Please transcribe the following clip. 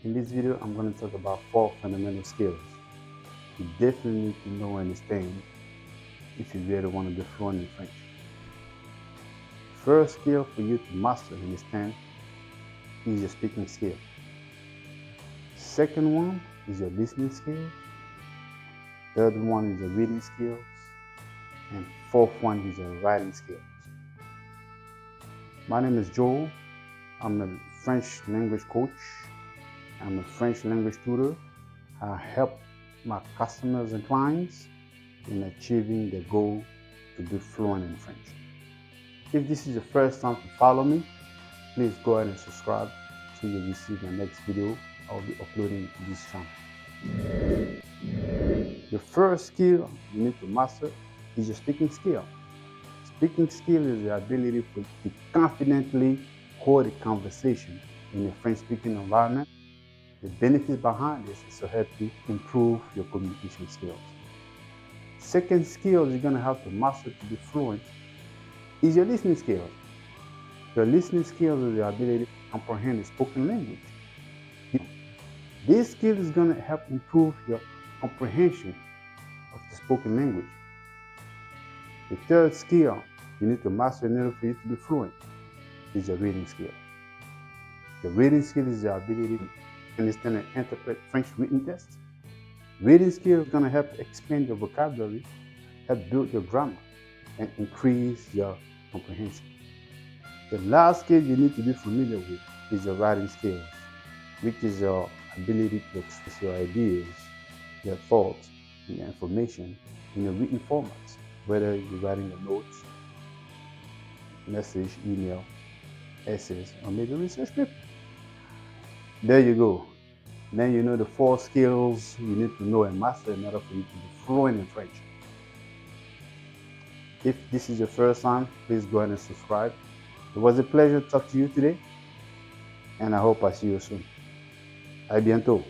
In this video, I'm going to talk about 4 fundamental skills you definitely need to know and understand if you really want to be fluent in French. First skill for you to master and understand is your speaking skill. Second one is your listening skills. Third one is your reading skills. And fourth one is your writing skills. My name is Joel. I'm a French language coach. I'm a French language tutor. I help my customers and clients in achieving their goal to be fluent in French. If this is the first time to follow me, please go ahead and subscribe so you receive the next video I'll be uploading to this channel. The first skill you need to master is your speaking skill. Speaking skill is the ability to confidently hold a conversation in a French-speaking environment. The benefits behind this is to help you improve your communication skills. Second skill you're going to have to master to be fluent is your listening skills. Your listening skills is the ability to comprehend the spoken language. This skill is going to help improve your comprehension of the spoken language. The third skill you need to master in order for you to be fluent is your reading skill. Your reading skill is the ability to understand and interpret French written text. Reading skill is going to help expand your vocabulary, help build your grammar, and increase your comprehension. The last skill you need to be familiar with is your writing skills, which is your ability to express your ideas, your thoughts, and your information in a written format, whether you're writing a note, message, email, essays, or maybe research paper. There you go. Now you know the 4 skills you need to know and master in order for you to be fluent in French. If this is your first time, please go ahead and subscribe. It was a pleasure to talk to you today, and I hope I see you soon. À bientôt.